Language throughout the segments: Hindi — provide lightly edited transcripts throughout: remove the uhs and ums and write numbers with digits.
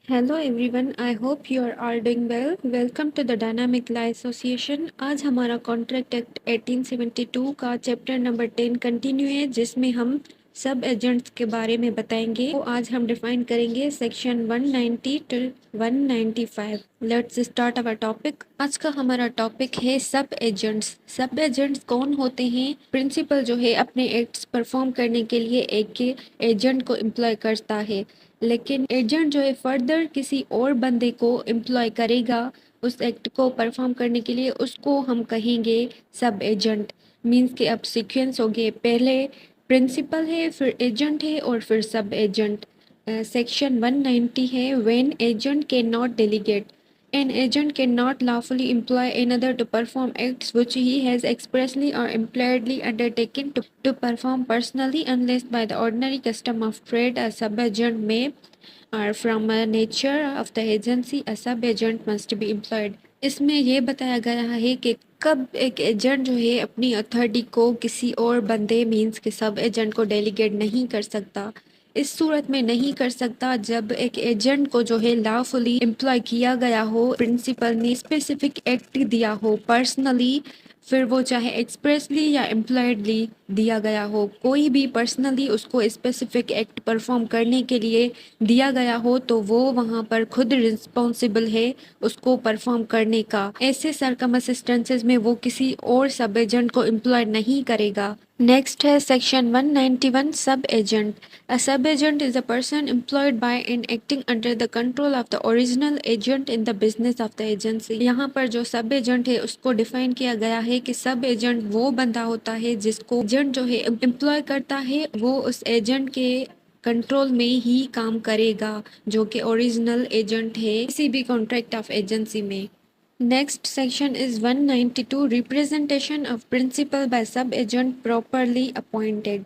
Hello everyone, I hope you are all doing well. Welcome to the dynamic law association. आज हमारा कॉन्ट्रैक्ट एक्ट 1872 का चैप्टर नंबर 10 कंटिन्यू है, जिसमें हम सब एजेंट्स के बारे में बताएंगे। तो आज हम डिफाइन करेंगे section 190 to 195। Let's start our topic. आज का हमारा टॉपिक है सब एजेंट्स। सब एजेंट्स कौन होते हैं? प्रिंसिपल जो है अपने एक्ट्स परफॉर्म करने के लिए एक एजेंट को एम्प्लॉय करता है, लेकिन एजेंट जो है फर्दर किसी और बंदे को एम्प्लॉय करेगा उस एक्ट को परफॉर्म करने के लिए, उसको हम कहेंगे सब एजेंट। मीन्स कि अब सीक्वेंस हो गए, पहले प्रिंसिपल है, फिर एजेंट है और फिर सब एजेंट। सेक्शन 190 है, when agent can not delegate. An agent cannot lawfully employ another to perform acts which he has expressly or impliedly undertaken to perform personally unless by the ordinary custom of trade a sub-agent may, or from a nature of the agency a sub-agent must be employed। इसमें ये बताया गया है कि कब एक एजेंट जो है अपनी अथॉरिटी को किसी और बंदे मीन्स के सब एजेंट को डेलीगेट नहीं कर सकता। इस सूरत में नहीं कर सकता जब एक एजेंट को जो है लॉफुली एम्प्लॉय किया गया हो, प्रिंसिपल ने स्पेसिफिक एक्ट दिया हो पर्सनली, फिर वो चाहे एक्सप्रेसली या एम्प्लॉयडली दिया गया हो, कोई भी पर्सनली उसको स्पेसिफिक एक्ट परफॉर्म करने के लिए दिया गया हो, तो वो वहाँ पर खुद रिस्पॉन्सिबल है उसको परफॉर्म करने का। ऐसे सर्कमस्टेंसेस में वो किसी और सब एजेंट को एम्प्लॉय नहीं करेगा। नेक्स्ट है सेक्शन 191, सब agent. A sub-agent is a person employed by and acting under the control of the original agent in the business of the agency। यहाँ पर जो सब एजेंट है उसको डिफाइन किया गया है कि सब एजेंट वो बंदा होता है जिसको एजेंट जो है एम्प्लॉय करता है, वो उस एजेंट के कंट्रोल में ही काम करेगा जो कि ओरिजिनल एजेंट है किसी भी कॉन्ट्रैक्ट ऑफ एजेंसी में। Next section is 192, representation of principal by sub-agent properly appointed।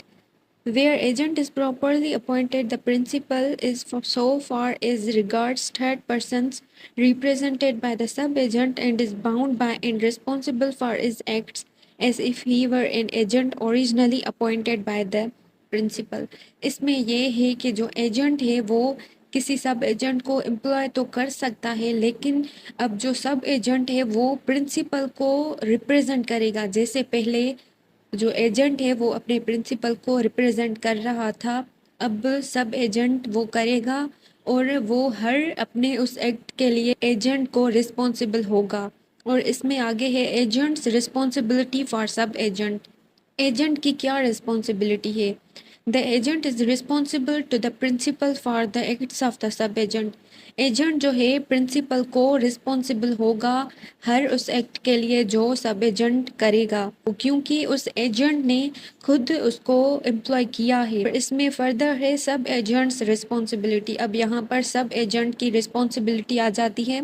Where agent is properly appointed, the principal is for so far as regards third persons represented by the sub-agent and is bound by and responsible for his acts as if he were an agent originally appointed by the principal। इसमें यह है कि जो एजेंट है वो किसी सब एजेंट को एम्प्लॉय तो कर सकता है, लेकिन अब जो सब एजेंट है वो प्रिंसिपल को रिप्रेजेंट करेगा। जैसे पहले जो एजेंट है वो अपने प्रिंसिपल को रिप्रेजेंट कर रहा था, अब सब एजेंट वो करेगा और वो हर अपने उस एक्ट के लिए एजेंट को रिस्पॉन्सिबल होगा। और इसमें आगे है agents responsibility for sub agent. Agent की क्या रिस्पॉन्सिबिलिटी है? The agent is responsible to the principal for the acts of the sub agent. Agent जो है प्रिंसिपल को रिस्पॉन्सिबल होगा हर उस एक्ट के लिए जो सब एजेंट करेगा, क्योंकि उस एजेंट ने खुद उसको एम्प्लॉय किया है। इसमें फर्दर है सब एजेंट्स रिस्पॉन्सिबिलिटी। अब यहाँ पर सब एजेंट की रिस्पॉन्सिबिलिटी आ जाती है।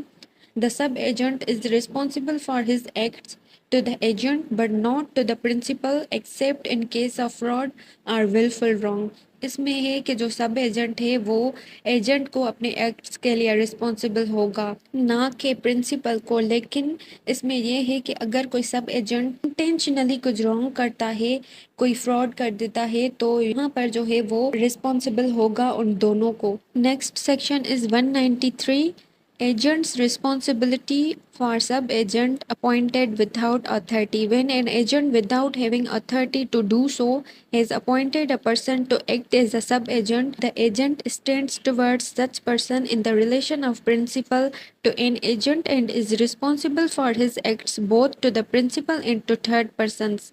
The sub-agent is responsible for his acts to the agent but not to the principal except in case of fraud or willful wrong। इसमें है कि जो सब एजेंट है वो एजेंट को अपने एक्ट्स के लिए रिस्पॉन्सिबल होगा, ना कि प्रिंसिपल को। लेकिन इसमें यह है कि अगर कोई सब एजेंट इंटेंशनली कुछ रॉन्ग करता है, कोई फ्रॉड कर देता है, तो यहाँ पर जो है वो रिस्पॉन्सिबल होगा उन दोनों को। Next section is 193, Agent's responsibility for sub-agent appointed without authority। When an agent without having authority to do so has appointed a person to act as a sub-agent, the agent stands towards such person in the relation of principal to an agent and is responsible for his acts both to the principal and to third persons।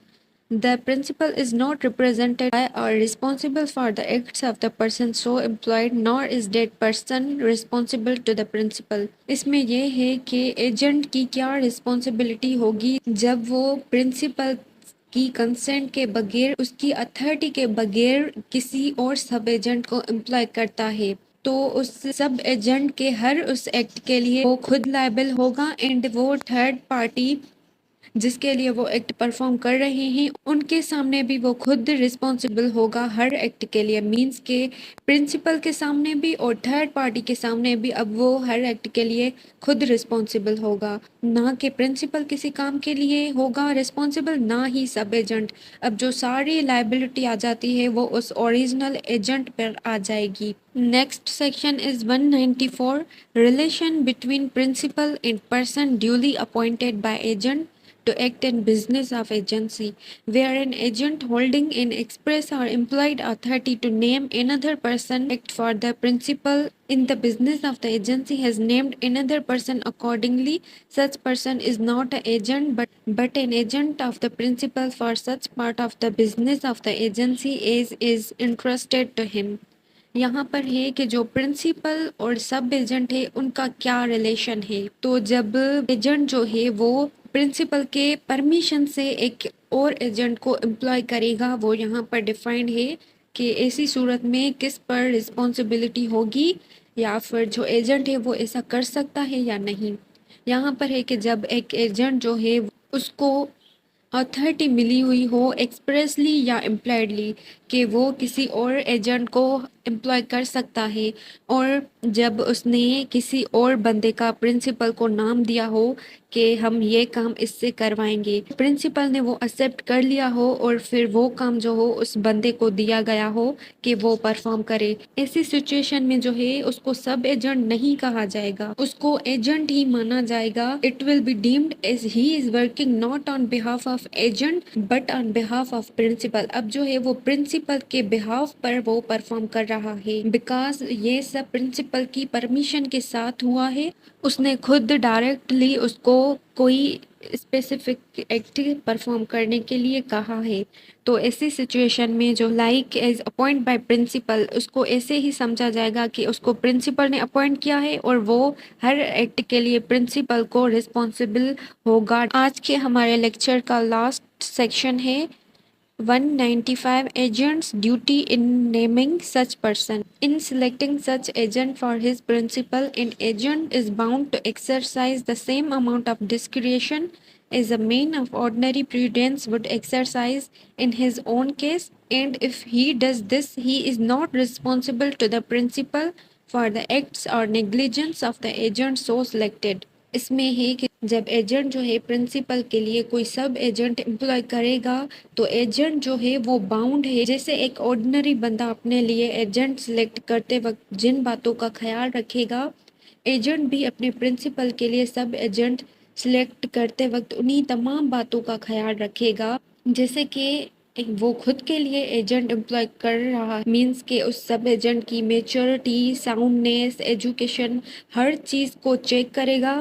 The principal is not represented by or responsible for the acts of the person so employed, nor is that person responsible to the principal। इसमें यह है कि एजेंट की क्या रिस्पॉन्सिबिलिटी होगी जब वो प्रिंसिपल की कंसेंट के बगैर, उसकी अथॉरिटी के बगैर किसी और सब एजेंट को एम्प्लॉय करता है, तो उस सब एजेंट के हर उस एक्ट के लिए वो खुद लायबल होगा एंड वो थर्ड पार्टी जिसके लिए वो एक्ट परफॉर्म कर रहे हैं उनके सामने भी वो खुद रिस्पॉन्सिबल होगा हर एक्ट के लिए। मीन्स के प्रिंसिपल के सामने भी और थर्ड पार्टी के सामने भी अब वो हर एक्ट के लिए खुद रिस्पॉन्सिबल होगा, ना कि प्रिंसिपल किसी काम के लिए होगा रिस्पॉन्सिबल, ना ही सब एजेंट। अब जो सारी लाइबिलिटी आ जाती है वो उस ओरिजिनल एजेंट पर आ जाएगी। Next section is 194, relation between principal and person duly appointed by agent to act in business of agency, where an agent holding an express or implied authority to name another person act for the principal in the business of the agency has named another person accordingly, such person is not an agent but an agent of the principal for such part of the business of the agency as is entrusted to him। यहाँ पर है कि जो प्रिंसिपल और सब एजेंट है उनका क्या रिलेशन है। तो जब एजेंट जो है वो प्रिंसिपल के परमिशन से एक और एजेंट को एम्प्लॉय करेगा, वो यहाँ पर डिफाइंड है कि ऐसी सूरत में किस पर रिस्पॉन्सिबिलिटी होगी या फिर जो एजेंट है वो ऐसा कर सकता है या नहीं। यहाँ पर है कि जब एक एजेंट जो है उसको अथॉरिटी मिली हुई हो एक्सप्रेसली या इम्प्लाइडली कि वो किसी और एजेंट को एम्प्लॉय कर सकता है, और जब उसने किसी और बंदे का प्रिंसिपल को नाम दिया हो कि हम ये काम इससे करवाएंगे, प्रिंसिपल ने वो एक्सेप्ट कर लिया हो और फिर वो काम जो हो उस बंदे को दिया गया हो कि वो परफॉर्म करे, ऐसी सिचुएशन में जो है उसको सब एजेंट नहीं कहा जाएगा, उसको एजेंट ही माना जाएगा। It will be deemed as he is working not on behalf of agent but on behalf of principal. अब जो है वो प्रिंसिपल के बिहाफ पर वो परफॉर्म कर रहा है, बिकॉज ये सब प्रिंसिपल की परमिशन के साथ हुआ है। उसने खुद डायरेक्टली उसको कोई स्पेसिफिक एक्ट परफॉर्म करने के लिए कहा है। तो ऐसी सिचुएशन में जो like as appoint by principal, उसको ऐसे ही समझा जाएगा कि उसको प्रिंसिपल ने अपॉइंट किया है और वो हर एक्ट के लिए प्रिंसिपल को रिस्पॉन्सिबल होगा। आज के हमारे लेक्चर का लास्ट सेक्शन है 195, agent's duty in naming such person. In selecting such agent for his principal, an agent is bound to exercise the same amount of discretion as a man of ordinary prudence would exercise in his own case, and if he does this, he is not responsible to the principal for the acts or negligence of the agent so selected। इसमें है कि जब एजेंट जो है प्रिंसिपल के लिए कोई सब एजेंट एम्प्लॉय करेगा तो एजेंट जो है वो बाउंड है, जैसे एक ऑर्डिनरी बंदा अपने लिए एजेंट सिलेक्ट करते वक्त जिन बातों का ख्याल रखेगा, एजेंट भी अपने प्रिंसिपल के लिए सब एजेंट सिलेक्ट करते वक्त उन्हीं तमाम बातों का ख्याल रखेगा। जैसे कि वो खुद के लिए एजेंट एम्प्लॉय कर रहा है, मीन्स के उस सब एजेंट की मेच्योरिटी, साउंडनेस, एजुकेशन, हर चीज़ को चेक करेगा।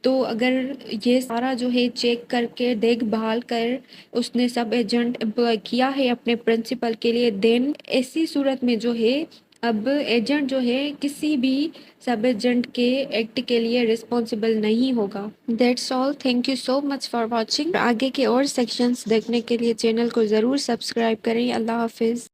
तो अगर ये सारा जो है चेक करके देखभाल कर उसने सब एजेंट एम्प्लॉय किया है अपने प्रिंसिपल के लिए, देन ऐसी सूरत में जो है अब एजेंट जो है किसी भी सब एजेंट के एक्ट के लिए रिस्पॉन्सिबल नहीं होगा। That's all, thank you so much for watching. आगे के और सेक्शंस देखने के लिए चैनल को ज़रूर सब्सक्राइब करें। अल्लाह हाफिज़।